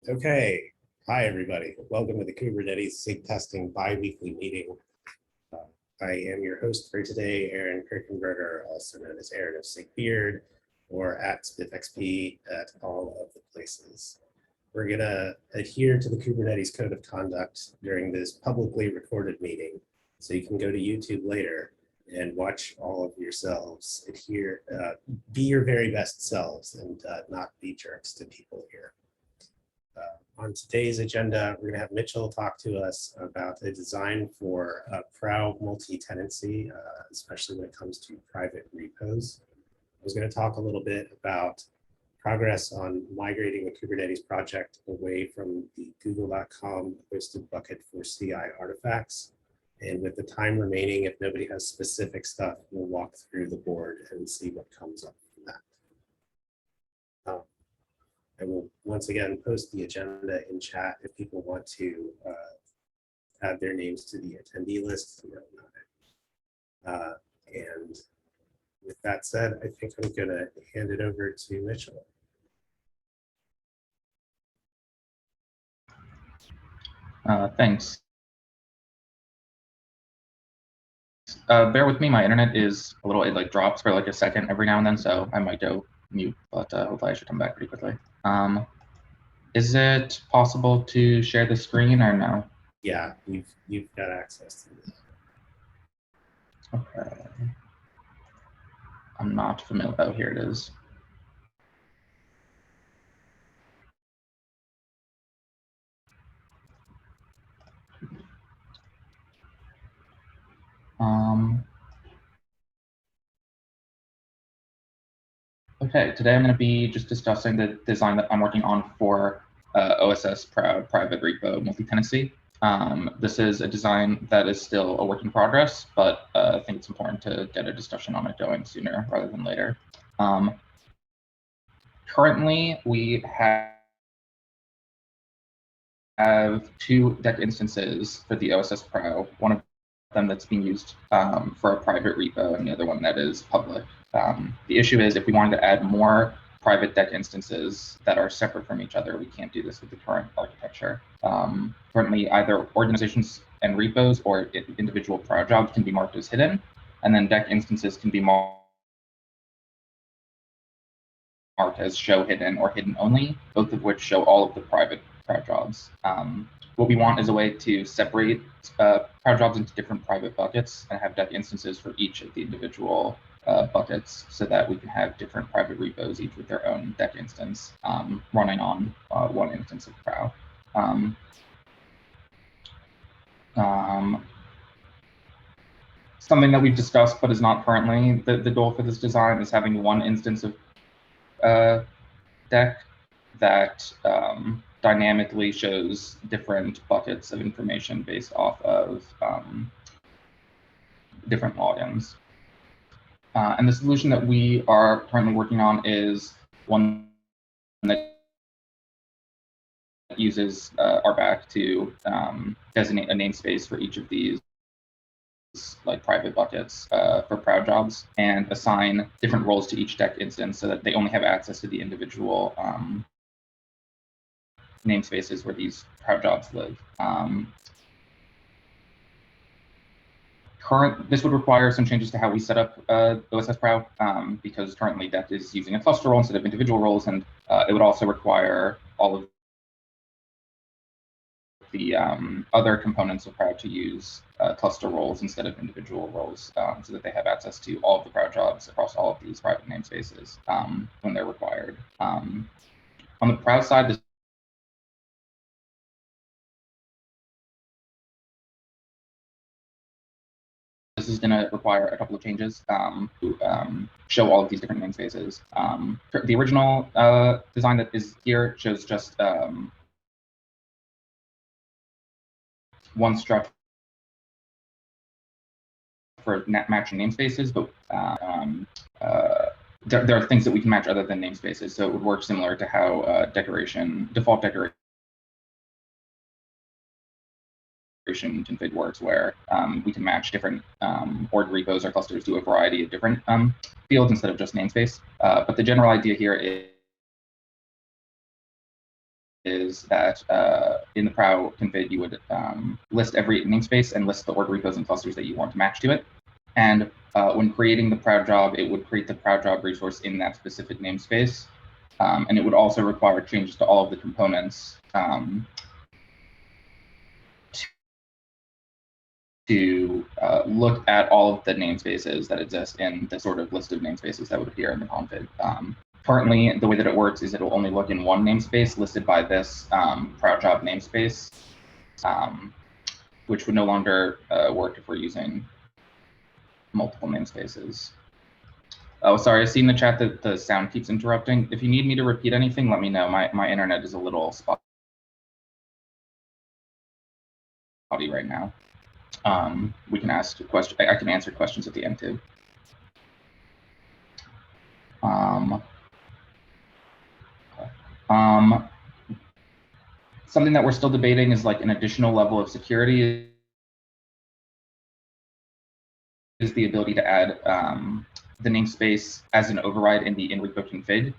Okay, hi everybody. Welcome to the Kubernetes SIG Testing bi-weekly meeting. I am your host for today, Aaron Kirkenberger, also known as Aaron of SIG Beard, or at SmithXP at all of the places. We're gonna adhere to the Kubernetes Code of Conduct during this publicly recorded meeting, so you can go to YouTube later and watch all of yourselves adhere, be your very best selves and not be jerks to people here. On today's agenda, we're going to have Mitchell talk to us about a design for PROW multi-tenancy, especially when it comes to private repos. I was going to talk a little bit about progress on migrating the Kubernetes project away from the google.com hosted bucket for CI artifacts. And with the time remaining, if nobody has specific stuff, we'll walk through the board and see what comes up from that. I will once again post the agenda in chat if people want to add their names to the attendee list. And with that said, I think I'm going to hand it over to Mitchell. Thanks. Bear with me, my internet is a little, it drops for like a second every now and then, so I might go mute, but hopefully I should come back pretty quickly. Is it possible to share the screen or no? Yeah, you've got access to this. Okay. I'm not familiar. Oh, here it is. Okay, today I'm going to be just discussing the design that I'm working on for OSS private repo multi-tenancy. This is a design that is still a work in progress, but I think it's important to get a discussion on it going sooner rather than later. Currently, we have two deck instances for the OSS Pro, one of them that's being used for a private repo and the other one that is public. The issue is if we wanted to add more private deck instances that are separate from each other, we can't do this with the current architecture. Currently, either organizations and repos or individual pro jobs can be marked as hidden, and then deck instances can be marked as show hidden or hidden only, both of which show all of the private pro jobs. What we want is a way to separate pro jobs into different private buckets and have deck instances for each of the individual buckets so that we can have different private repos, each with their own deck instance running on one instance of PROW. Something that we've discussed but is not currently the goal for this design is having one instance of deck that dynamically shows different buckets of information based off of different logins. And the solution that we are currently working on is one that uses RBAC to designate a namespace for each of these private buckets for PROW jobs and assign different roles to each deck instance so that they only have access to the individual namespaces where these PROW jobs live. This would require some changes to how we set up OSS PROW because currently deck is using a cluster role instead of individual roles, and it would also require all of the other components of PROW to use cluster roles instead of individual roles so that they have access to all of the PROW jobs across all of these private namespaces when they're required. On the PROW side, this is going to require a couple of changes to show all of these different namespaces. The original design that is here shows just one struct for matching namespaces, but there are things that we can match other than namespaces. So it would work similar to how default decoration config works, where we can match different org repos or clusters to a variety of different fields instead of just namespace. But the general idea here is that in the prow config, you would list every namespace and list the org repos and clusters that you want to match to it. And when creating the prow job, it would create the prow job resource in that specific namespace. And it would also require changes to all of the components to look at all of the namespaces that exist in the sort of list of namespaces that would appear in the config. Currently, the way that it works is it will only look in one namespace listed by this prow job namespace, which would no longer work if we're using multiple namespaces. Oh, sorry, I see in the chat that the sound keeps interrupting. If you need me to repeat anything, let me know. My internet is a little spotty right now. We can ask a question. I can answer questions at the end too. Something that we're still debating is like an additional level of security is the ability to add the namespace as an override in the in-repo config.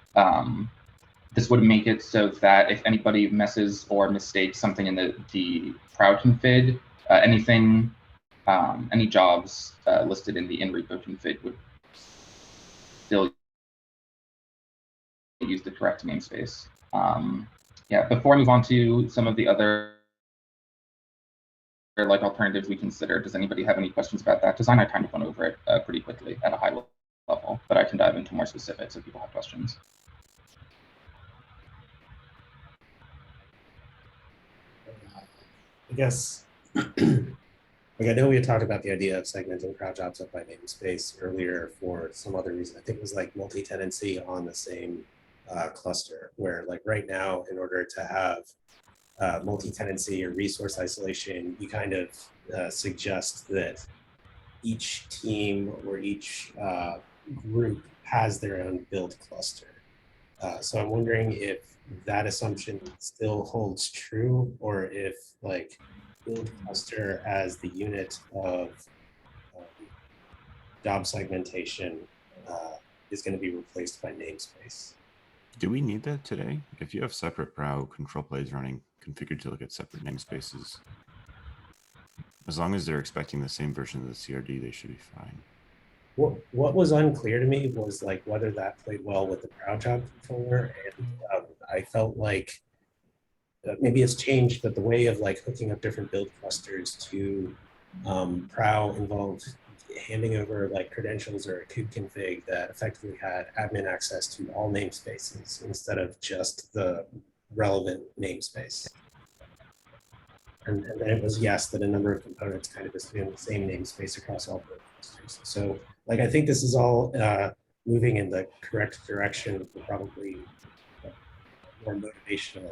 This would make it so that if anybody messes or mistakes something in the prow config, any jobs listed in the in-repo config would still use the correct namespace. Yeah, before I move on to some of the other like alternatives we consider, does anybody have any questions about that design? I kind of went over it pretty quickly at a high level, but I can dive into more specifics if people have questions. I guess, like I know we had talked about the idea of segmenting prow jobs up by namespace earlier for some other reason. I think it was like multi-tenancy on the same cluster, where like right now, in order to have multi-tenancy or resource isolation, you kind of suggest that each team or each group has their own build cluster. So I'm wondering if that assumption still holds true, or if like build cluster as the unit of job segmentation is going to be replaced by namespace. Do we need that today? If you have separate prow control plays running configured to look at separate namespaces, as long as they're expecting the same version of the CRD, they should be fine. What was unclear to me was like whether that played well with the prow job controller, and I felt like maybe it's changed, but the way of like hooking up different build clusters to prow involved handing over like credentials or a kubeconfig that effectively had admin access to all namespaces instead of just the relevant namespace. And then it was yes that a number of components kind of assume the same namespace across all build clusters. So like I think this is all moving in the correct direction for probably more motivational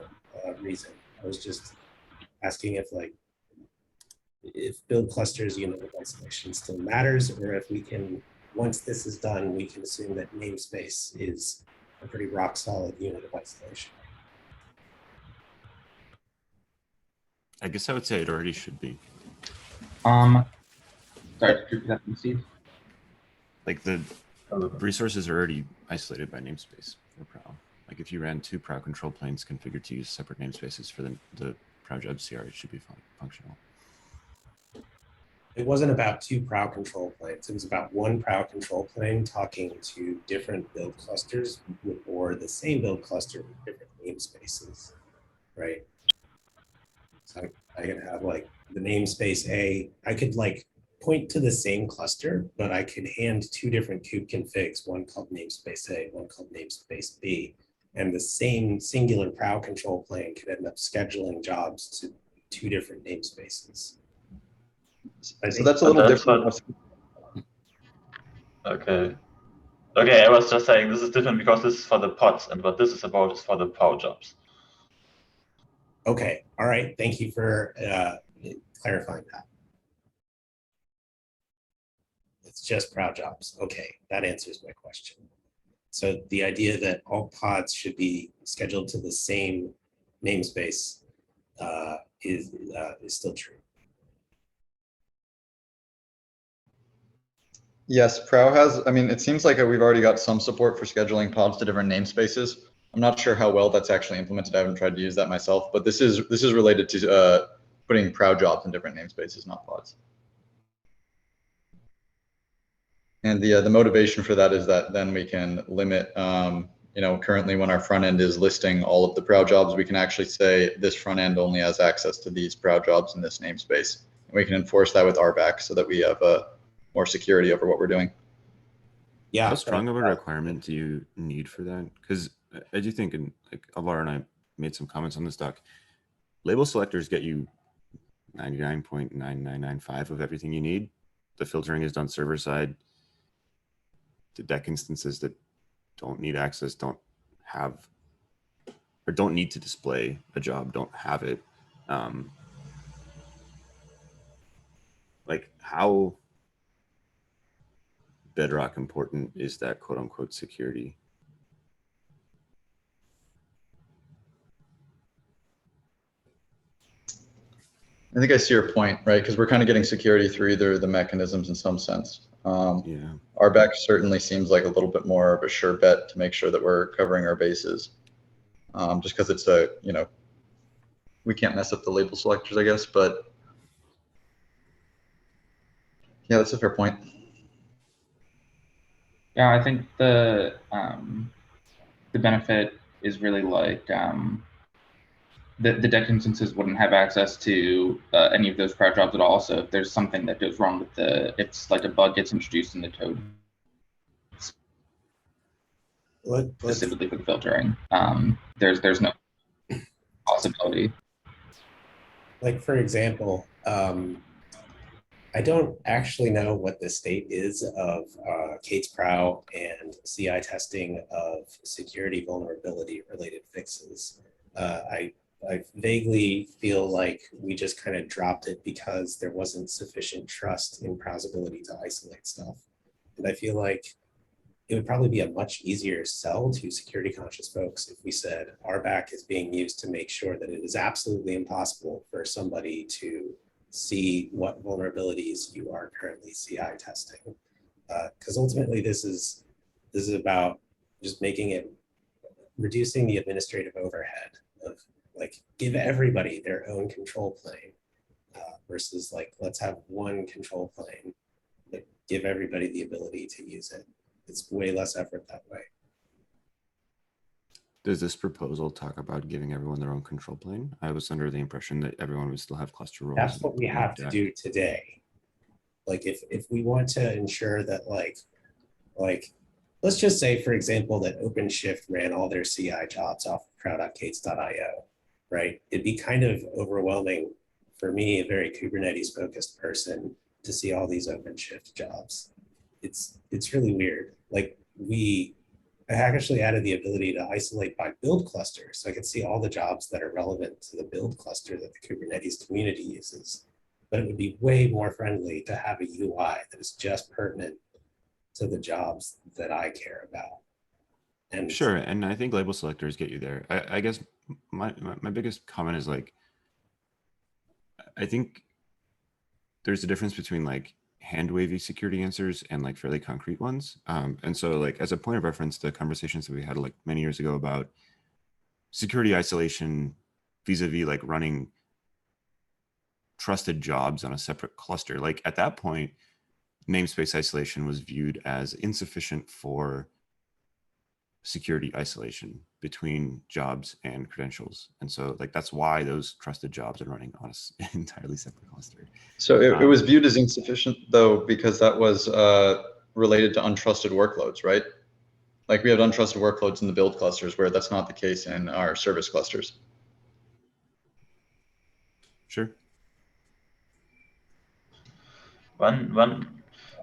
reason. I was just asking if build clusters unit of isolation still matters, or if we can, once this is done, we can assume that namespace is a pretty rock solid unit of isolation. I guess I would say it already should be. Sorry, that Steve. Like the resources are already isolated by namespace for prow. Like if you ran 2 prow control planes configured to use separate namespaces for the prow job CR, it should be functional. It wasn't about 2 prow control planes. It was about 1 prow control plane talking to different build clusters or the same build cluster with different namespaces, right? So I could have like the namespace A, I could like point to the same cluster, but I could hand 2 different kube configs, one called namespace A, one called namespace B, and the same singular prow control plane could end up scheduling jobs to 2 different namespaces. So that's a little different. Okay. Okay, I was just saying this is different because this is for the pods, and what this is about is for the prow jobs. Okay, all right. Thank you for clarifying that. It's just prow jobs. Okay, that answers my question. So the idea that all pods should be scheduled to the same namespace is still true. Yes, prow has, I mean, it seems like we've already got some support for scheduling pods to different namespaces. I'm not sure how well that's actually implemented. I haven't tried to use that myself, but this is related to putting prow jobs in different namespaces, not pods. And the motivation for that is that then we can limit, you know, currently when our front end is listing all of the prow jobs, we can actually say this front end only has access to these prow jobs in this namespace. And we can enforce that with RBAC so that we have more security over what we're doing. Yeah. How strong of a requirement do you need for that? Because I do think, and like Alvaro and I made some comments on this doc, label selectors get you 99.9995 of everything you need. The filtering is done server side. The deck instances that don't need access don't have, or don't need to display a job, don't have it. Like how bedrock important is that quote unquote security? I think I see your point, right? Because we're kind of getting security through either the mechanisms in some sense. Yeah. RBAC certainly seems like a little bit more of a sure bet to make sure that we're covering our bases. Just because it's a, you know, we can't mess up the label selectors, I guess, but yeah, that's a fair point. Yeah, I think the benefit is really like the deck instances wouldn't have access to any of those prow jobs at all. So if there's something that goes wrong with it's like a bug gets introduced in the code specifically for the filtering, there's no possibility. Like, for example, I don't actually know what the state is of Kate's Prow and CI testing of security vulnerability related fixes. I vaguely feel like we just kind of dropped it because there wasn't sufficient trust in Prow's ability to isolate stuff. And I feel like it would probably be a much easier sell to security conscious folks if we said RBAC is being used to make sure that it is absolutely impossible for somebody to see what vulnerabilities you are currently CI testing. Because ultimately this is about just making it, reducing the administrative overhead of like, give everybody their own control plane versus like, let's have one control plane, but give everybody the ability to use it. It's way less effort that way. Does this proposal talk about giving everyone their own control plane? I was under the impression that everyone would still have cluster roles. That's what we have to do today. Like if we want to ensure that like let's just say, for example, that OpenShift ran all their CI jobs off of prow.kates.io, right? It'd be kind of overwhelming for me, a very Kubernetes focused person, to see all these OpenShift jobs. It's really weird. Like I actually added the ability to isolate by build cluster, so I could see all the jobs that are relevant to the build cluster that the Kubernetes community uses. But it would be way more friendly to have a UI that is just pertinent to the jobs that I care about. And sure, and I think label selectors get you there. I guess my biggest comment is like, I think there's a difference between like hand wavy security answers and like fairly concrete ones. And so like as a point of reference, the conversations that we had like many years ago about security isolation vis-a-vis like running trusted jobs on a separate cluster. Like at that point, namespace isolation was viewed as insufficient for security isolation between jobs and credentials. And so like, that's why those trusted jobs are running on an entirely separate cluster. So it was viewed as insufficient though, because that was related to untrusted workloads, right? Like we have untrusted workloads in the build clusters where that's not the case in our service clusters. Sure.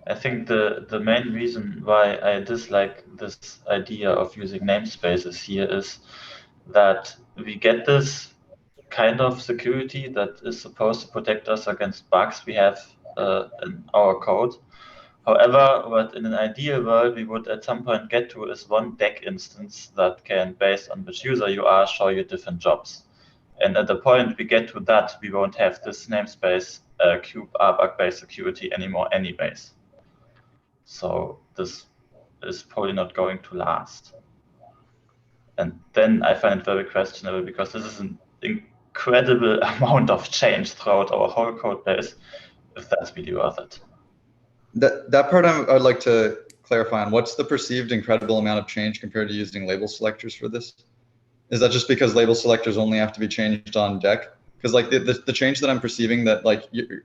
I think the main reason why I dislike this idea of using namespaces here is that we get this kind of security that is supposed to protect us against bugs we have in our code. However, what in an ideal world we would at some point get to is one deck instance that can, based on which user you are, show you different jobs. And at the point we get to that, we won't have this namespace cube RBAC-based security anymore anyways. So this is probably not going to last. And then I find it very questionable, because this is an incredible amount of change throughout our whole code base, if that's really worth it. That part I'd like to clarify on. What's the perceived incredible amount of change compared to using label selectors for this? Is that just because label selectors only have to be changed on deck? Because like the change that I'm perceiving, that like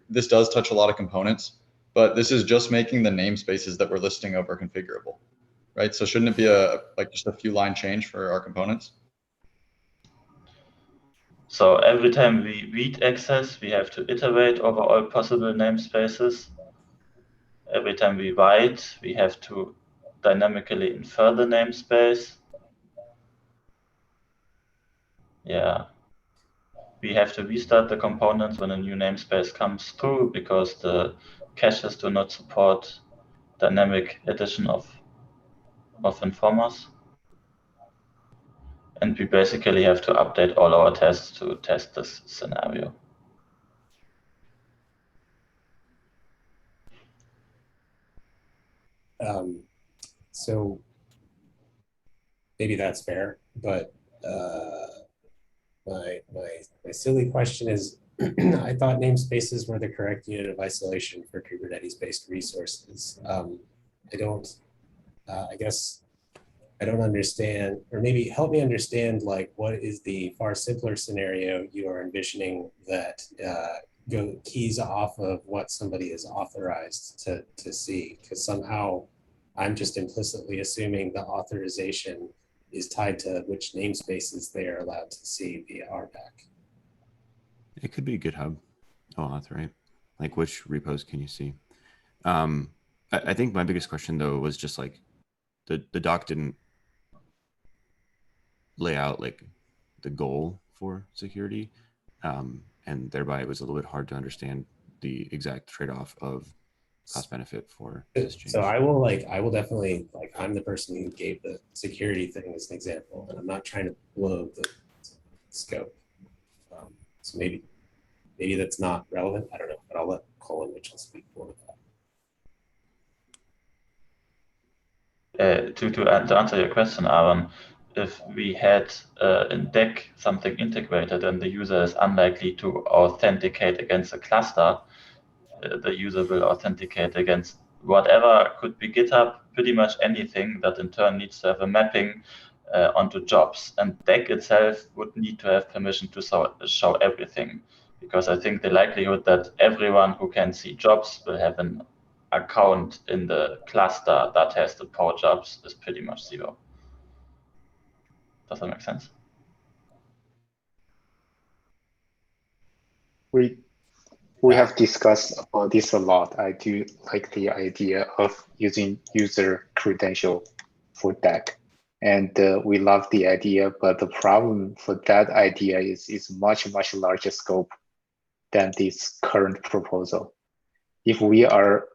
this does touch a lot of components, but this is just making the namespaces that we're listing over configurable, right? So shouldn't it be just a few line change for our components? So every time we read access, we have to iterate over all possible namespaces. Every time we write, we have to dynamically infer the namespace. Yeah. We have to restart the components when a new namespace comes through, because the caches do not support dynamic addition of informers. And we basically have to update all our tests to test this scenario. So maybe that's fair, but my silly question is, I thought namespaces were the correct unit of isolation for Kubernetes-based resources. I guess I don't understand, or maybe help me understand, like, what is the far simpler scenario you are envisioning that keys off of what somebody is authorized to see? Because somehow I'm just implicitly assuming the authorization is tied to which namespaces they are allowed to see via RBAC. It could be GitHub OAuth, right? Like which repos can you see? I think my biggest question though was just like the doc didn't lay out like the goal for security, and thereby it was a little bit hard to understand the exact trade-off of cost benefit for this change. So I will definitely, like, I'm the person who gave the security thing as an example, and I'm not trying to blow the scope. So maybe that's not relevant. I don't know, but I'll let Colin Mitchell speak for that. To answer your question, Aaron, if we had in deck something integrated and the user is unlikely to authenticate against a cluster, the user will authenticate against whatever could be GitHub, pretty much anything that in turn needs to have a mapping onto jobs. And deck itself would need to have permission to show everything, because I think the likelihood that everyone who can see jobs will have an account in the cluster that has the power jobs is pretty much zero. Does that make sense? We have discussed about this a lot. I do like the idea of using user credential for DAC. And we love the idea, but the problem for that idea is much, much larger scope than this current proposal. If we are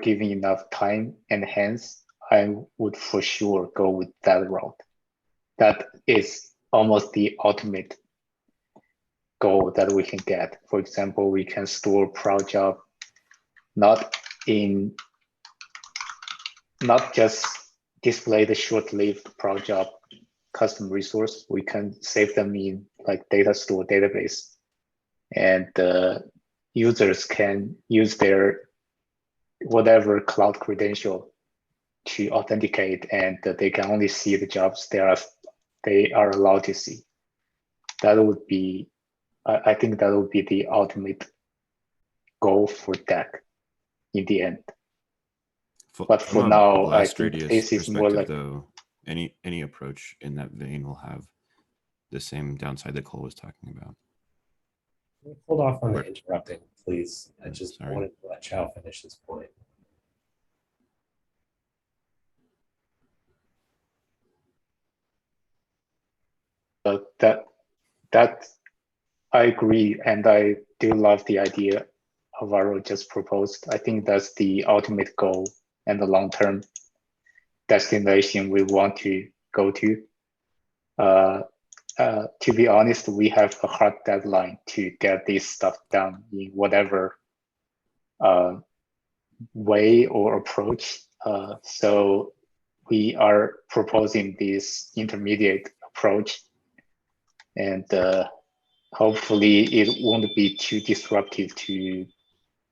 given enough time and hands, I would for sure go with that route. That is almost the ultimate goal that we can get. For example, we can store proud job not just display the short-lived proud job custom resource. We can save them in like data store database, and users can use their whatever cloud credential to authenticate, and they can only see the jobs they are allowed to see. That would be, I think that would be the ultimate goal for DAC in the end. But for now, I think this is more like, though, any approach in that vein will have the same downside that Cole was talking about. Hold off on the interrupting, please. I just Sorry. wanted to let Chow finish his point. that I agree, and I do love the idea Alvaro just proposed. I think that's the ultimate goal and the long-term destination we want to go to. To be honest, we have a hard deadline to get this stuff done in whatever way or approach. So we are proposing this intermediate approach, and hopefully it won't be too disruptive to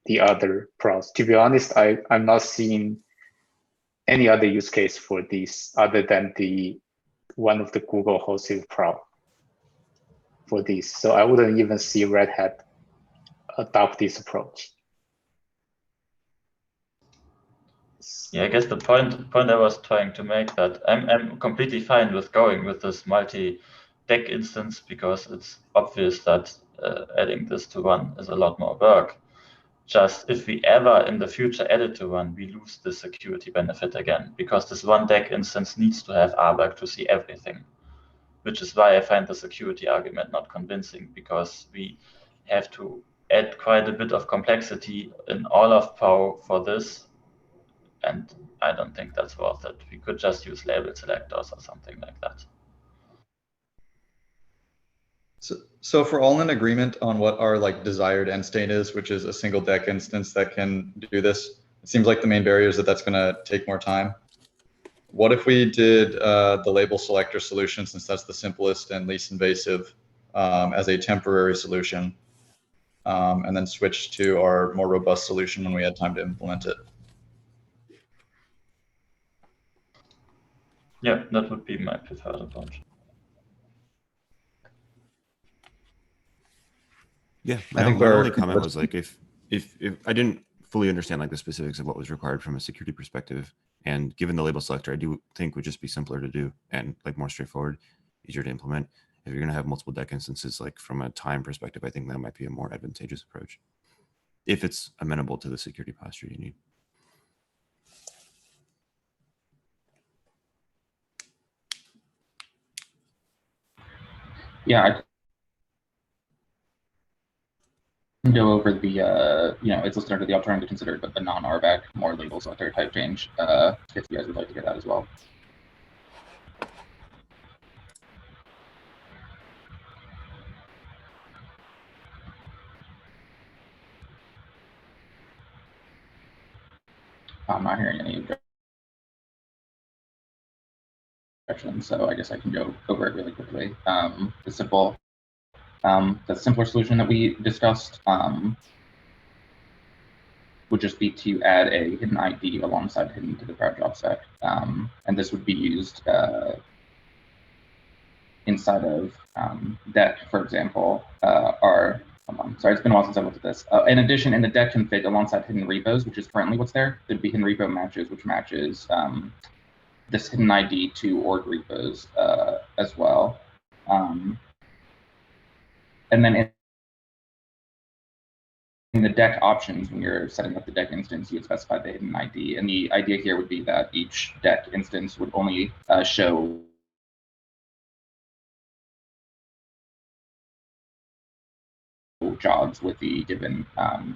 the other pros. To be honest, I'm not seeing any other use case for this other than the one of the Google hosted pro for this. So I wouldn't even see Red Hat adopt this approach. Yeah, I guess the point I was trying to make, that I'm completely fine with going with this multi-deck instance, because it's obvious that adding this to one is a lot more work. Just if we ever in the future add it to one, we lose the security benefit again, because this one deck instance needs to have RBAC to see everything, which is why I find the security argument not convincing, because we have to add quite a bit of complexity in all of POW for this. And I don't think that's worth it. We could just use label selectors or something like that. So if we're all in agreement on what our like desired end state is, which is a single deck instance that can do this, it seems like the main barrier is that that's going to take more time. What if we did the label selector solution, since that's the simplest and least invasive, as a temporary solution, and then switch to our more robust solution when we had time to implement it? Yeah, that would be my preferred approach. Yeah, I think my our only comment was like if I didn't fully understand like the specifics of what was required from a security perspective, and given the label selector, I do think would just be simpler to do and like more straightforward, easier to implement. If you're going to have multiple deck instances, like from a time perspective, I think that might be a more advantageous approach if it's amenable to the security posture you need. Yeah, I can go over the, it's listed under the alternative to consider, but the non-RBAC, more label selector type change, if you guys would like to get that as well. I'm not hearing any objections, so I guess I can go over it really quickly. The simpler solution that we discussed would just be to add a hidden ID alongside hidden to the proud job spec. And this would be used inside of deck, for example, sorry, it's been a while since I looked at this. In addition, in the deck config alongside hidden repos, which is currently what's there, there'd be hidden repo matches, which matches this hidden ID to org repos as well. And then in the deck options, when you're setting up the deck instance, you would specify the hidden ID. And the idea here would be that each deck instance would only show jobs with the given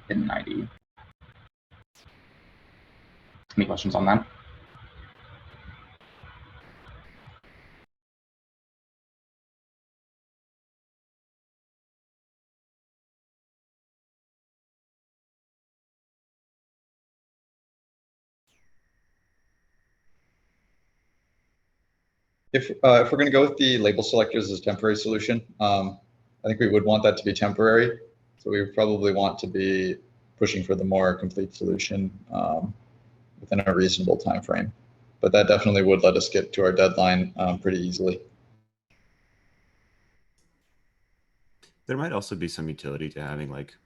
hidden ID. Any questions on that? If we're going to go with the label selectors as a temporary solution, I think we would want that to be temporary. So we would probably want to be pushing for the more complete solution within a reasonable time frame. But that definitely would let us get to our deadline pretty easily. There might also be some utility to having like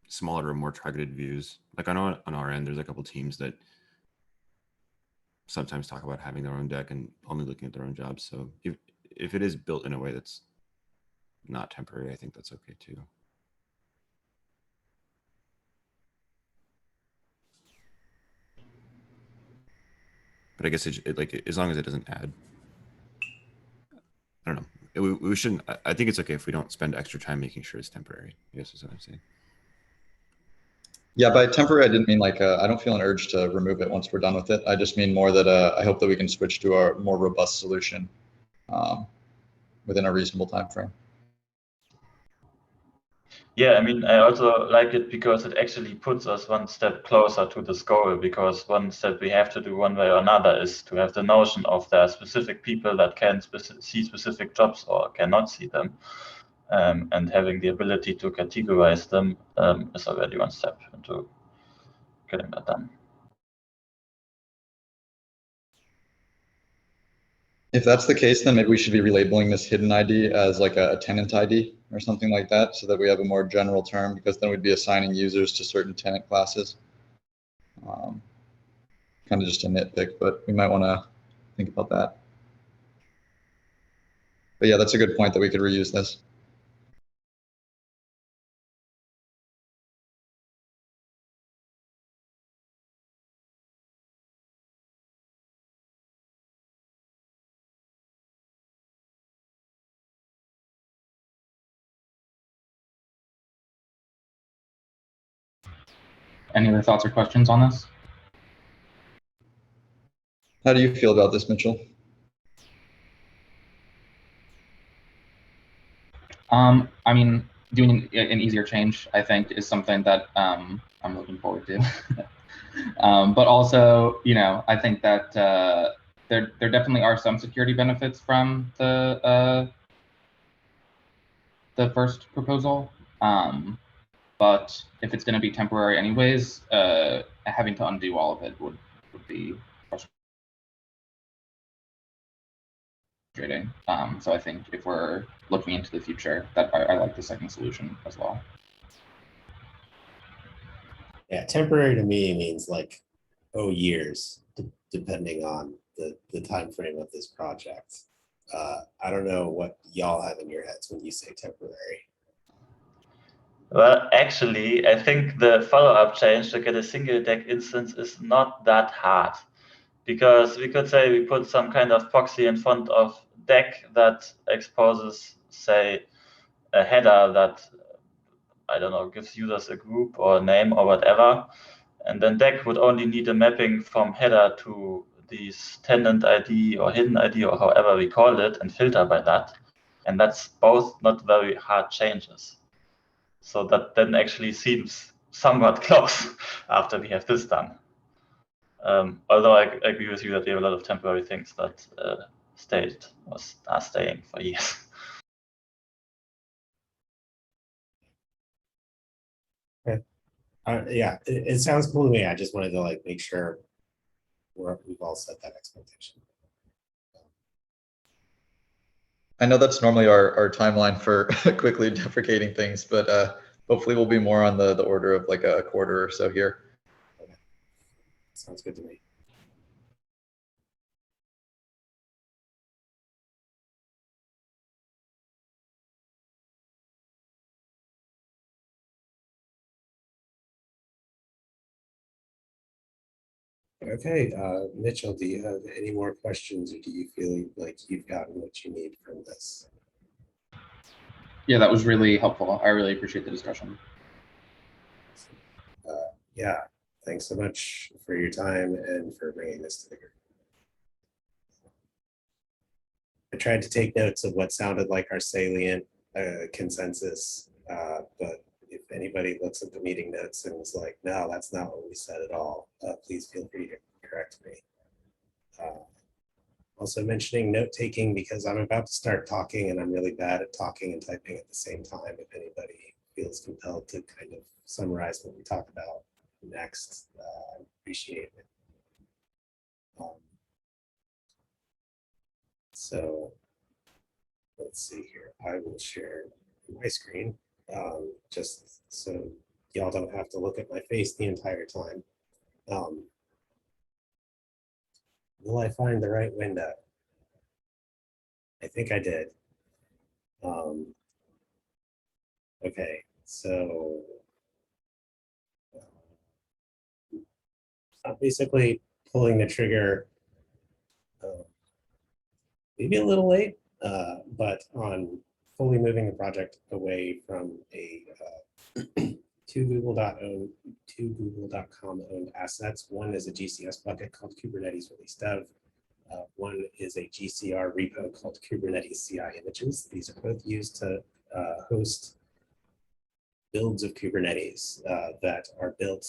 smaller or more targeted views. Like I know on our end, there's a couple teams that sometimes talk about having their own deck and only looking at their own jobs. So if it is built in a way that's not temporary, I think that's okay too. But I guess like as long as it doesn't add, I don't know. We shouldn't. I think it's okay if we don't spend extra time making sure it's temporary. I guess is what I'm saying. Yeah, by temporary, I didn't mean like I don't feel an urge to remove it once we're done with it. I just mean more that I hope that we can switch to our more robust solution within a reasonable time frame. Yeah, I mean, I also like it because it actually puts us one step closer to this goal, because one step we have to do one way or another is to have the notion of there are specific people that can see specific jobs or cannot see them. And having the ability to categorize them is already one step into getting that done. If that's the case, then maybe we should be relabeling this hidden ID as like a tenant ID or something like that, so that we have a more general term, because then we'd be assigning users to certain tenant classes. Kind of just a nitpick, but we might want to think about that. But yeah, that's a good point that we could reuse this. Any other thoughts or questions on this? How do you feel about this, Mitchell? I mean, doing an easier change, I think, is something that I'm looking forward to. But also, you know, I think that there definitely are some security benefits from the first proposal. But if it's going to be temporary anyways, having to undo all of it would be frustrating. So I think if we're looking into the future, that I like the second solution as well. Yeah, temporary to me means like, years, depending on the time frame of this project. I don't know what y'all have in your heads when you say temporary. Well, actually, I think the follow-up change to get a single deck instance is not that hard, because we could say we put some kind of proxy in front of deck that exposes, say, a header that, I don't know, gives users a group or a name or whatever. And then deck would only need a mapping from header to these tenant ID or hidden ID or however we call it, and filter by that. And that's both not very hard changes. So that then actually seems somewhat close after we have this done. Although I agree with you that we have a lot of temporary things that stayed or are staying for years. Yeah, it sounds cool to me. I just wanted to like make sure we've all set that expectation. I know that's normally our timeline for quickly deprecating things, but hopefully we'll be more on the order of like a quarter or so here. Okay. Sounds good to me. Okay, Mitchell, do you have any more questions, or do you feel like you've gotten what you need from this? Yeah, that was really helpful. I really appreciate the discussion. Yeah, thanks so much for your time and for bringing this to the group. I tried to take notes of what sounded like our salient consensus, but if anybody looks at the meeting notes and is like, no, that's not what we said at all, please feel free to correct me. Also mentioning note taking, because I'm about to start talking and I'm really bad at talking and typing at the same time. If anybody feels compelled to kind of summarize what we talk about next, I appreciate it. So let's see here. I will share my screen just so y'all don't have to look at my face the entire time. Will I find the right window? I think I did. Okay, so basically pulling the trigger maybe a little late, but on fully moving the project away from a two Google.com owned assets. One is a GCS bucket called Kubernetes release dev. One is a GCR repo called Kubernetes CI images. These are both used to host builds of Kubernetes that are built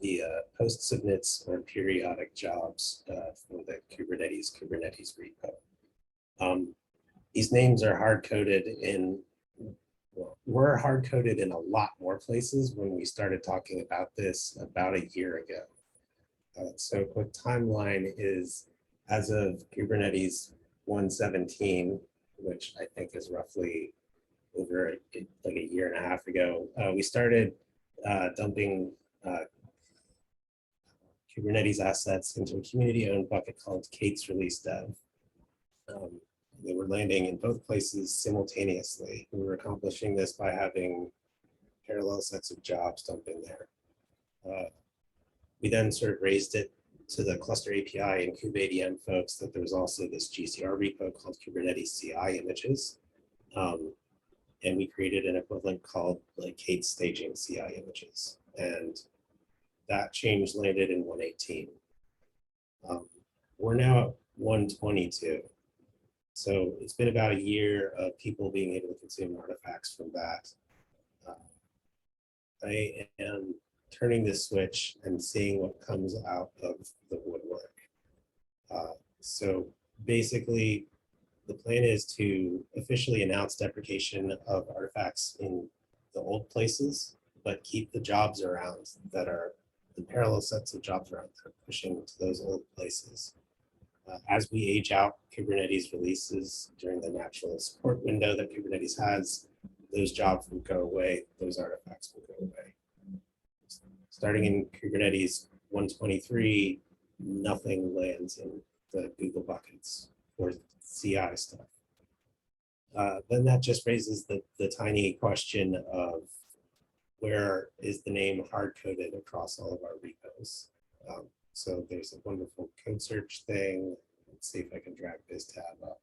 via post submits or periodic jobs for the Kubernetes repo. These names are hard-coded in, well, were hard-coded in a lot more places when we started talking about this about a year ago. So a quick timeline is, as of Kubernetes 1.17, which I think is roughly over like a year and a half ago, we started dumping Kubernetes assets into a community-owned bucket called Kate's Release Dev. They were landing in both places simultaneously. We were accomplishing this by having parallel sets of jobs dumped in there. We then sort of raised it to the cluster API and kubeadm folks that there was also this GCR repo called Kubernetes CI images. And we created an equivalent called like Kate staging CI images. And that change landed in 1.18. We're now at 1.22. So it's been about a year of people being able to consume artifacts from that. I am turning this switch and seeing what comes out of the woodwork. So basically, the plan is to officially announce deprecation of artifacts in the old places, but keep the jobs around that are the parallel sets of jobs around that are pushing to those old places. As we age out Kubernetes releases during the natural support window that Kubernetes has, those jobs will go away, those artifacts will go away. Starting in Kubernetes 1.23, nothing lands in the Google buckets or CI stuff. Then that just raises the tiny question of where is the name hard-coded across all of our repos? So there's a wonderful code search thing. Let's see if I can drag BizTab up.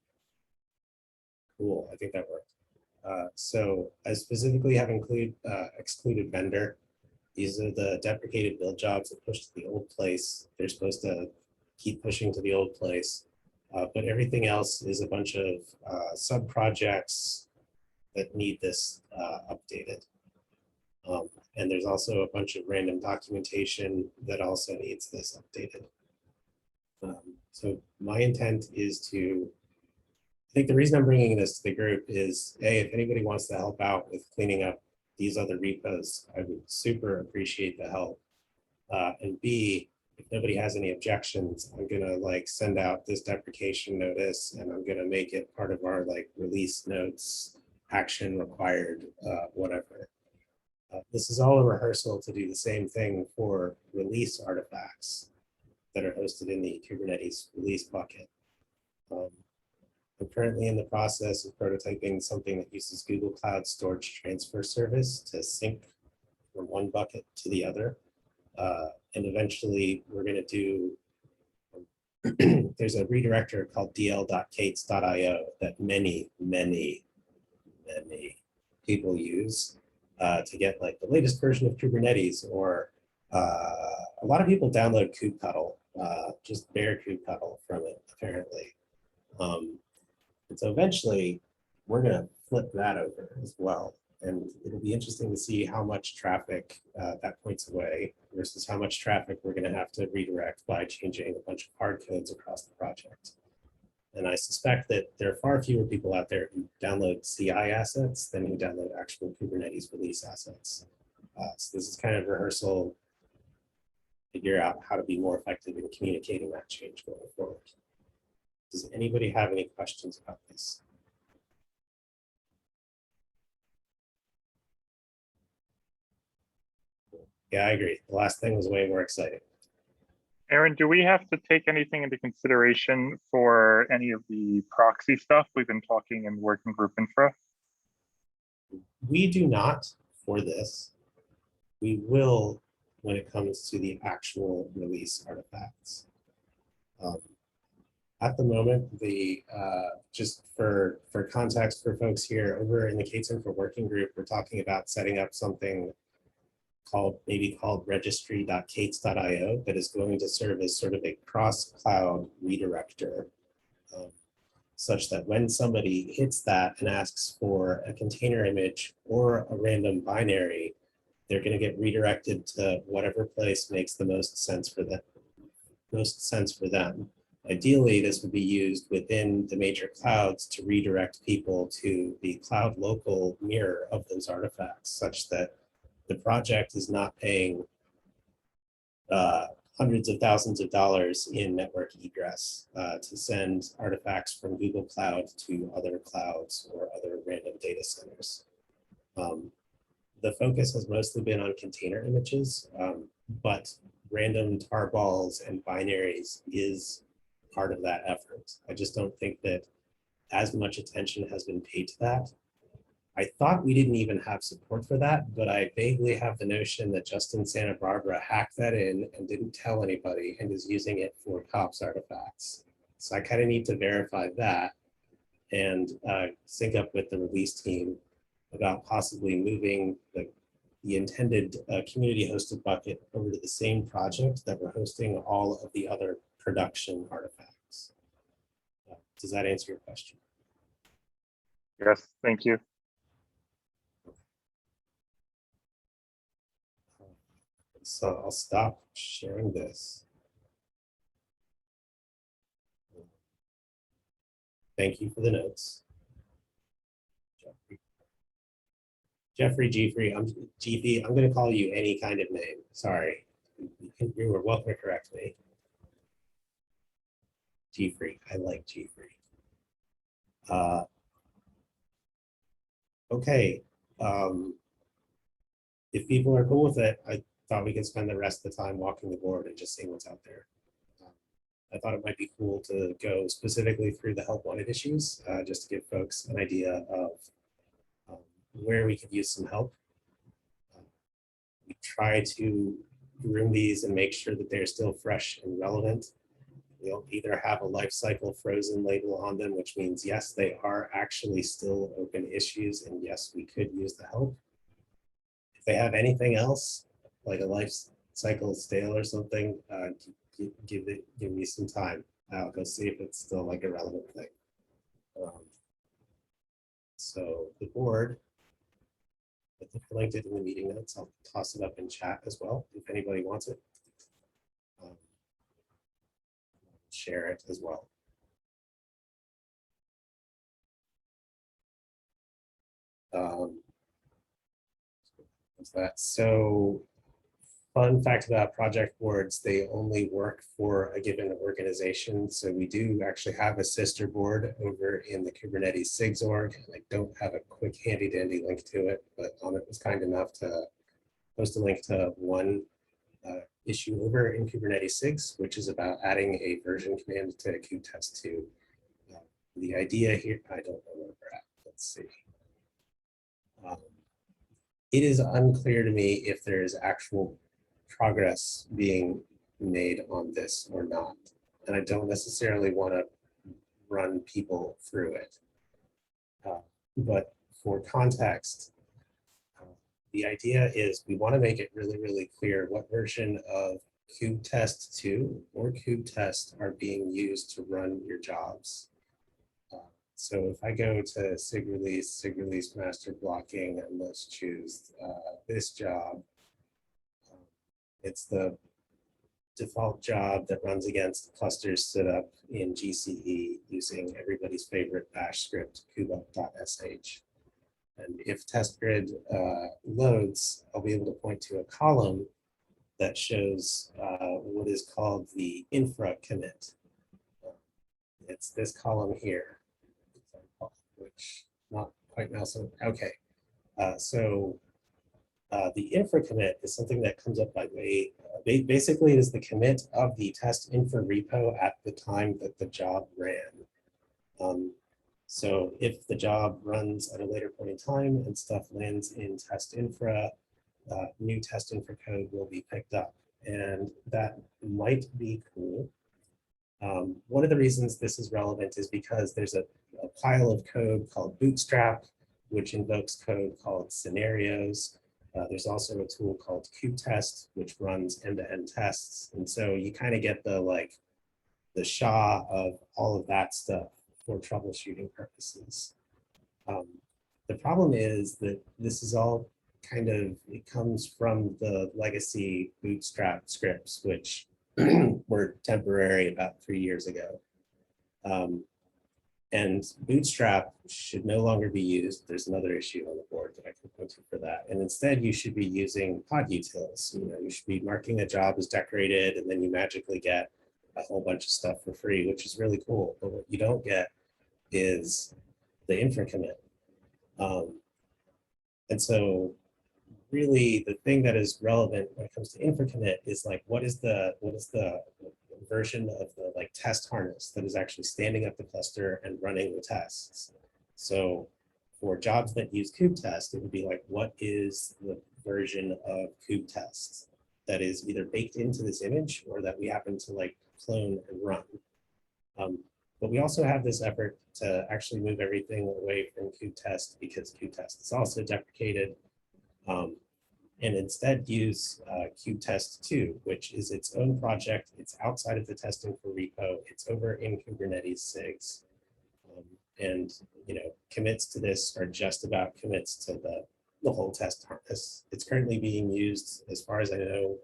Cool, I think that worked. So I specifically have excluded vendor. These are the deprecated build jobs that push to the old place. They're supposed to keep pushing to the old place. But everything else is a bunch of sub-projects that need this updated. And there's also a bunch of random documentation that also needs this updated. So my intent is to, I think the reason I'm bringing this to the group is, A, if anybody wants to help out with cleaning up these other repos, I would super appreciate the help. And B, if nobody has any objections, I'm gonna like send out this deprecation notice and I'm gonna make it part of our like release notes, action required, whatever. This is all a rehearsal to do the same thing for release artifacts that are hosted in the Kubernetes release bucket. I'm currently in the process of prototyping something that uses Google Cloud Storage Transfer Service to sync from one bucket to the other. And eventually we're going to do, there's a redirector called dl.kates.io that many people use to get like the latest version of Kubernetes, or a lot of people download kubectl, just bare kubectl from it apparently. And so eventually we're going to flip that over as well. And it'll be interesting to see how much traffic that points away versus how much traffic we're going to have to redirect by changing a bunch of hard codes across the project. And I suspect that there are far fewer people out there who download CI assets than who download actual Kubernetes release assets. So this is kind of rehearsal, figure out how to be more effective in communicating that change going forward. Does anybody have any questions about this? Yeah, I agree. The last thing was way more exciting. Aaron, do we have to take anything into consideration for any of the proxy stuff we've been talking in working group infra? We do not for this. We will when it comes to the actual release artifacts. At the moment, the just for context for folks here, over in the Kates Infra working group, we're talking about setting up something called registry.kates.io that is going to serve as sort of a cross-cloud redirector, such that when somebody hits that and asks for a container image or a random binary, they're going to get redirected to whatever place makes the most sense for them. Ideally, this would be used within the major clouds to redirect people to the cloud local mirror of those artifacts, such that the project is not paying hundreds of thousands of dollars in network egress to send artifacts from Google Cloud to other clouds or other random data centers. The focus has mostly been on container images, but random tarballs and binaries is part of that effort. I just don't think that as much attention has been paid to that. I thought we didn't even have support for that, but I vaguely have the notion that Justin Santa Barbara hacked that in and didn't tell anybody and is using it for COPS artifacts. So I kind of need to verify that and sync up with the release team about possibly moving the intended community hosted bucket over to the same project that we're hosting all of the other production artifacts. Does that answer your question? Yes, thank you. So I'll stop sharing this. Thank you for the notes. Jeffrey, Geefy, I'm going to call you any kind of name. Sorry. You were welcome to correct me. Geefrey, I like Geefrey. Okay. If people are cool with it, I thought we could spend the rest of the time walking the board and just seeing what's out there. I thought it might be cool to go specifically through the help wanted issues, just to give folks an idea of where we could use some help. We try to groom these and make sure that they're still fresh and relevant. We'll either have a life cycle frozen label on them, which means yes, they are actually still open issues, and yes, we could use the help. If they have anything else, like a life cycle stale or something, give me some time. I'll go see if it's still like a relevant thing. So the board, I think I linked it in the meeting notes. I'll toss it up in chat as well if anybody wants it. Share it as well. What's that? So, fun fact about project boards, they only work for a given organization. So we do actually have a sister board over in the Kubernetes SIG org. And I don't have a quick handy dandy link to it, but Amit was kind enough to post a link to one issue over in Kubernetes SIGs, which is about adding a version command to kubetest 2. The idea here, I don't know where we're at. Let's see. It is unclear to me if there is actual progress being made on this or not. And I don't necessarily want to run people through it. But for context, the idea is we want to make it really, really clear what version of kubetest 2 or kubetest are being used to run your jobs. So if I go to SIG release master blocking, and let's choose this job, it's the default job that runs against clusters stood up in GCE using everybody's favorite bash script, kubelet.sh. And if test grid loads, I'll be able to point to a column that shows what is called the infra commit. It's this column here, which not quite now. So, okay. So the infra commit is something that comes up by way, basically it is the commit of the test infra repo at the time that the job ran. So if the job runs at a later point in time and stuff lands in test infra, new test infra code will be picked up. And that might be cool. One of the reasons this is relevant is because there's a pile of code called Bootstrap, which invokes code called scenarios. There's also a tool called kubetest, which runs end-to-end tests. And so you kind of get the SHA of all of that stuff for troubleshooting purposes. The problem is that this is all it comes from the legacy Bootstrap scripts, which were temporary about 3 years ago. And Bootstrap should no longer be used. There's another issue on the board that I can point to for that. And instead, you should be using pod utils. You should be marking a job as decorated, and then you magically get a whole bunch of stuff for free, which is really cool. But what you don't get is the infra commit. And so really the thing that is relevant when it comes to infra commit is like, what is the version of the like test harness that is actually standing up the cluster and running the tests. So for jobs that use kubetest, it would be like, what is the version of kubetest that is either baked into this image or that we happen to like clone and run. But we also have this effort to actually move everything away from kubetest because kubetest is also deprecated, and instead use kubetest 2, which is its own project. It's outside of the testing for repo. It's over in Kubernetes SIGs. And commits to this are just about commits to the whole test harness. It's currently being used, as far as I know,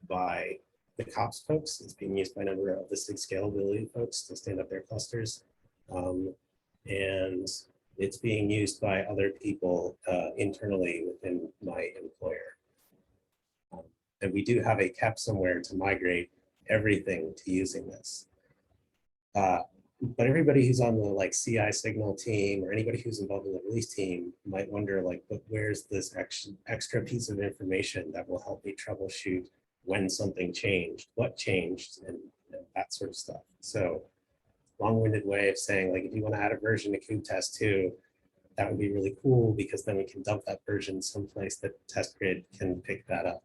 by the COPS folks. It's being used by a number of the SIG scalability folks to stand up their clusters. And it's being used by other people internally within my employer. And we do have a cap somewhere to migrate everything to using this. But everybody who's on the like CI signal team or anybody who's involved in the release team might wonder like, but where's this extra piece of information that will help me troubleshoot when something changed, what changed, and that sort of stuff. So long-winded way of saying, like, if you want to add a version to kubetest 2, that would be really cool because then we can dump that version someplace that test grid can pick that up.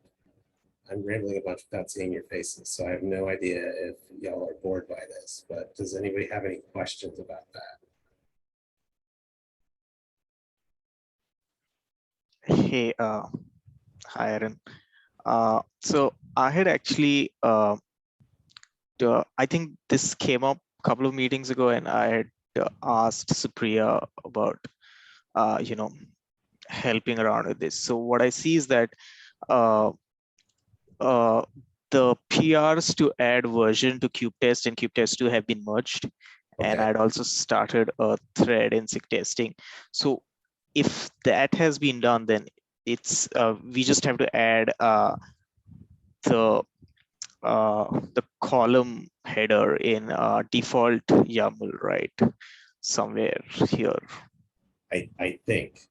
I'm rambling a bunch without seeing your faces, so I have no idea if y'all are bored by this, but does anybody have any questions about that? Hey, hi, Aaron. So I had actually, I think this came up a couple of meetings ago, and I had asked Supriya about, helping around with this. So what I see is that the PRs to add version to kubetest and kubetest 2 have been merged. Okay. And I'd also started a thread in SIG testing. So if that has been done, then it's we just have to add the column header in default YAML, right? Somewhere here. I think.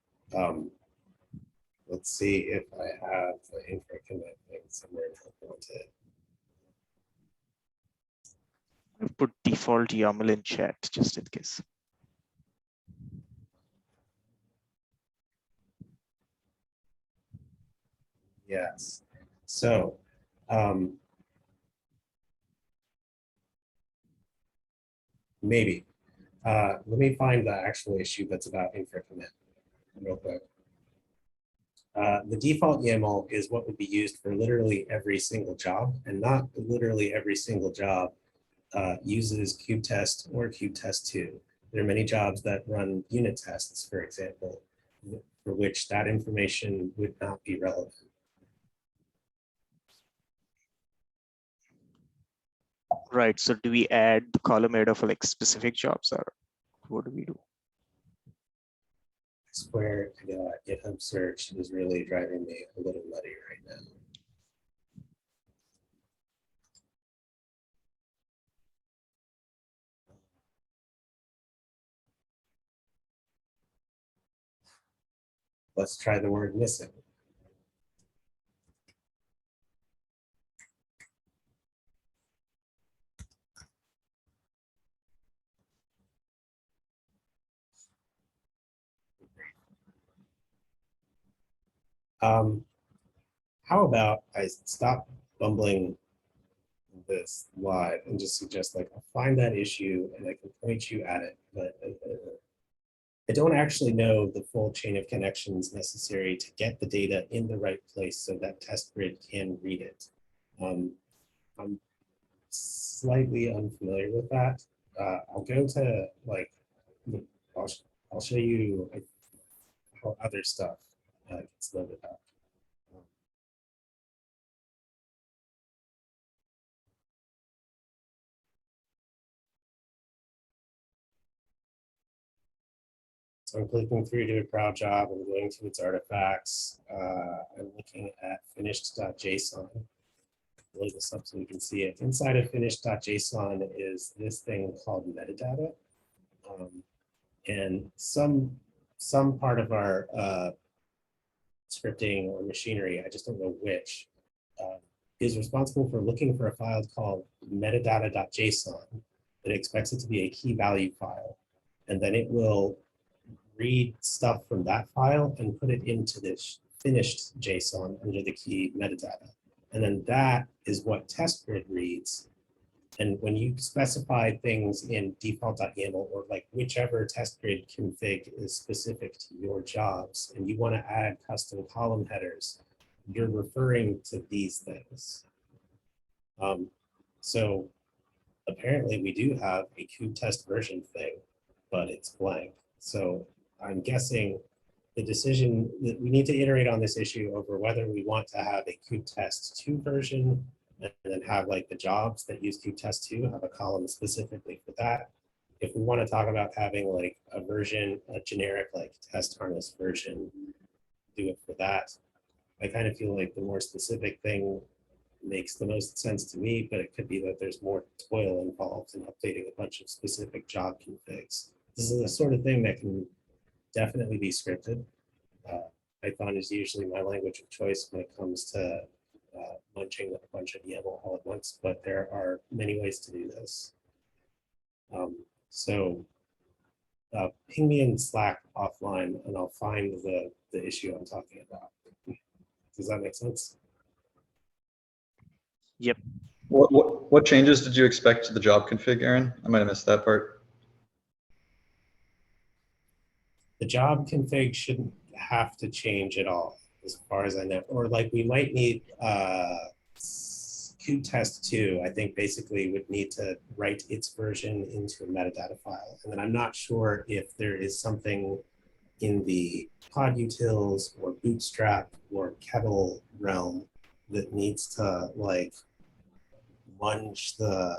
Let's see if I have the infra commit thing somewhere wanted. I'll put default YAML in chat just in case. Yes. So maybe. Let me find the actual issue that's about infra commit real quick. The default YAML is what would be used for literally every single job, and not literally every single job uses kubetest or kubetest 2. There are many jobs that run unit tests, for example, for which that information would not be relevant. Right. So do we add the column header for like specific jobs, or what do we do? I swear to God, GitHub search is really driving me a little nutty right now. Let's try the word missing. How about I stop bumbling this live and just suggest like, I'll find that issue and I can point you at it, but I don't actually know the full chain of connections necessary to get the data in the right place so that test grid can read it. I'm slightly unfamiliar with that. I'll go to like, I'll show you how other stuff gets loaded up. So I'm clicking through to a proud job. I'm going to its artifacts. I'm looking at finished.json. Load this up so we can see it. Inside of finished.json is this thing called metadata. And some part of our scripting or machinery, I just don't know which, is responsible for looking for a file called metadata.json that expects it to be a key value file. And then it will read stuff from that file and put it into this finished JSON under the key metadata. And then that is what test grid reads. And when you specify things in default.yaml or like whichever test grid config is specific to your jobs, and you want to add custom column headers, you're referring to these things. So apparently we do have a kubetest version thing, but it's blank. So I'm guessing the decision that we need to iterate on this issue over whether we want to have a kubetest 2 version and then have like the jobs that use kubetest 2 have a column specifically for that. If we want to talk about having like a version, a generic like test harness version, do it for that. I kind of feel like the more specific thing makes the most sense to me, but it could be that there's more toil involved in updating a bunch of specific job configs. This is the sort of thing that can definitely be scripted. Python is usually my language of choice when it comes to munching a bunch of YAML all at once, but there are many ways to do this. So ping me in Slack offline and I'll find the issue I'm talking about. Does that make sense? Yep. What changes did you expect to the job config, Aaron? I might have missed that part. The job config shouldn't have to change at all, as far as I know. Or like we might need kubetest 2, I think basically would need to write its version into a metadata file. And then I'm not sure if there is something in the pod utils or bootstrap or kettle realm that needs to like munge the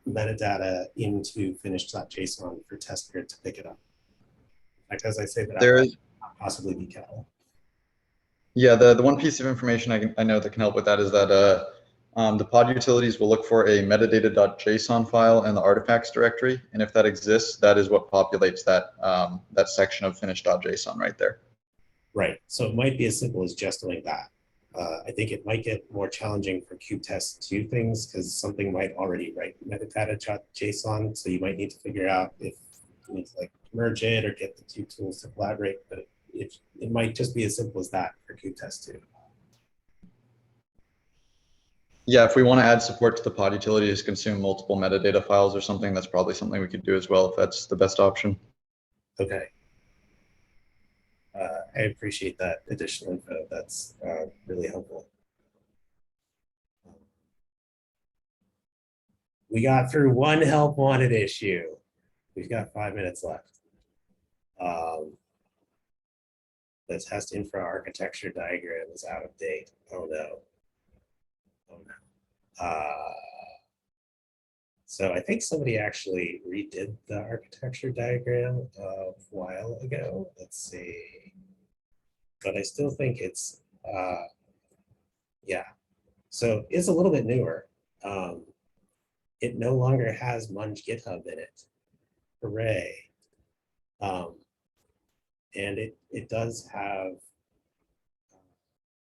metadata into finished.json for test grid to pick it up. Like as I say that There I is possibly be kettle. Yeah, the one piece of information I know that can help with that is that the pod utilities will look for a metadata.json file in the artifacts directory, and if that exists, that is what populates that that section of finish.json right there. Right. So it might be as simple as just doing that. I think it might get more challenging for kubetest 2 things because something might already write metadata.json, so you might need to figure out if you need to like merge it or get the 2 tools to collaborate. But it might just be as simple as that for kubetest 2. Yeah, if we want to add support to the pod utilities, consume multiple metadata files or something, that's probably something we could do as well if that's the best option. Okay. I appreciate that additional info. That's really helpful. We got through one help wanted issue. We've got 5 minutes left. The test infra architecture diagram is out of date. Oh no. Oh no. So I think somebody actually redid the architecture diagram a while ago. Let's see. But I still think it's, yeah. So it's a little bit newer. It no longer has Munge GitHub in it. Hooray. And it does have,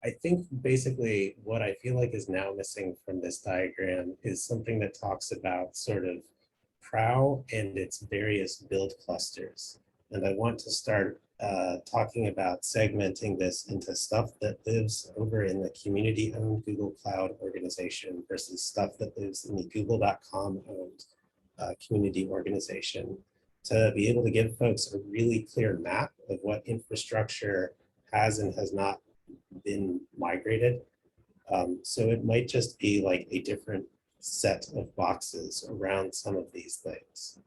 I think basically what I feel like is now missing from this diagram is something that talks about sort of Prow and its various build clusters. And I want to start talking about segmenting this into stuff that lives over in the community-owned Google Cloud organization versus stuff that lives in the google.com owned community organization, to be able to give folks a really clear map of what infrastructure has and has not been migrated. So it might just be like a different set of boxes around some of these things.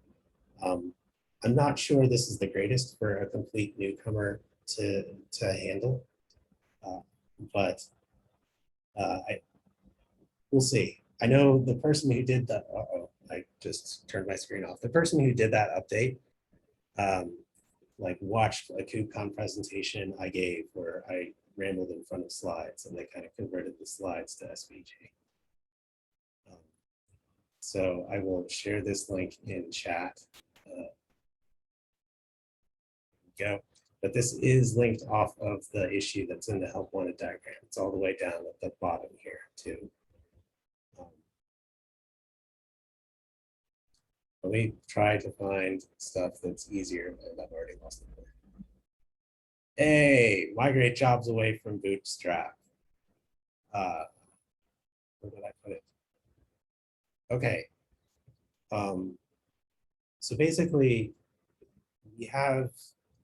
I'm not sure this is the greatest for a complete newcomer to handle, but we'll see. I know the person who did that, I just turned my screen off. The person who did that update like watched a KubeCon presentation I gave where I rambled in front of slides, and they kind of converted the slides to SVG. So I will share this link in chat. Go. But this is linked off of the issue that's in the help wanted diagram. It's all the way down at the bottom here too. Let me try to find stuff that's easier, and I've already lost it. Hey, migrate jobs away from Bootstrap. Where did I put it? Okay. So basically, we have,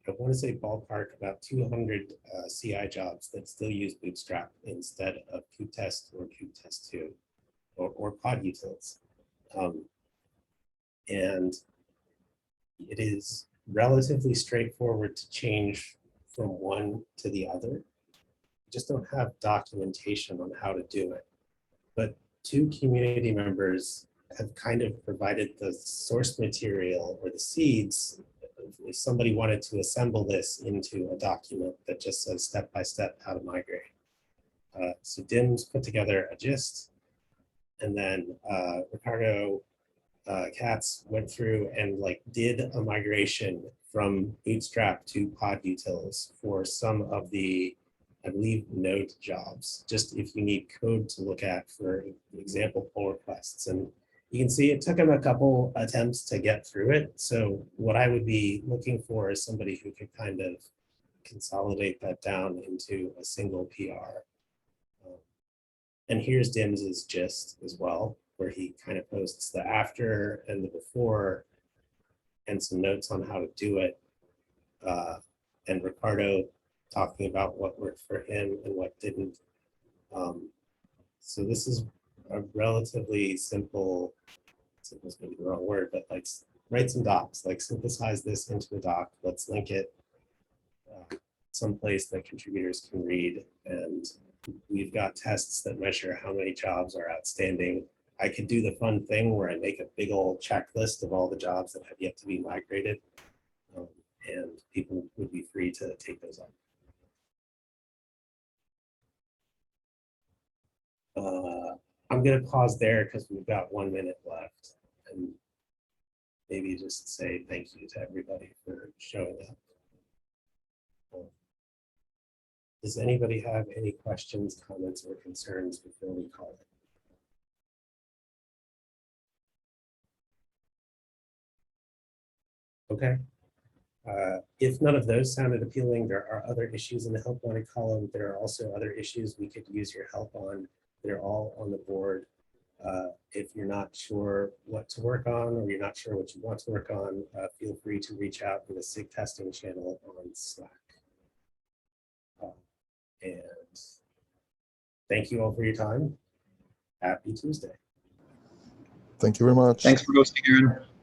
I want to say ballpark, about 200 CI jobs that still use Bootstrap instead of kubetest or kubetest 2 or pod utils. And it is relatively straightforward to change from one to the other. We just don't have documentation on how to do it. But 2 community members have kind of provided the source material or the seeds. If somebody wanted to assemble this into a document that just says step-by-step how to migrate. So Dim's put together a gist, and then Ricardo Katz went through and like did a migration from Bootstrap to pod utils for some of the, I believe, node jobs, just if you need code to look at for example pull requests. And you can see it took him a couple attempts to get through it. So what I would be looking for is somebody who could kind of consolidate that down into a single PR. And here's Dim's gist as well, where he kind of posts the after and the before and some notes on how to do it. And Ricardo talking about what worked for him and what didn't. So this is a relatively simple is maybe the wrong word, but like write some docs, like synthesize this into a doc. Let's link it someplace that contributors can read. And we've got tests that measure how many jobs are outstanding. I could do the fun thing where I make a big old checklist of all the jobs that have yet to be migrated. And people would be free to take those on. I'm going to pause there because we've got 1 minute left, and maybe just say thank you to everybody for showing up. Does anybody have any questions, comments, or concerns before we call it? Okay. If none of those sounded appealing, there are other issues in the help wanted column. There are also other issues we could use your help on. They're all on the board. If you're not sure what to work on, or you're not sure what you want to work on, feel free to reach out to the SIG testing channel on Slack. And thank you all for your time. Happy Tuesday. Thank you very much. Thanks for hosting, Aaron.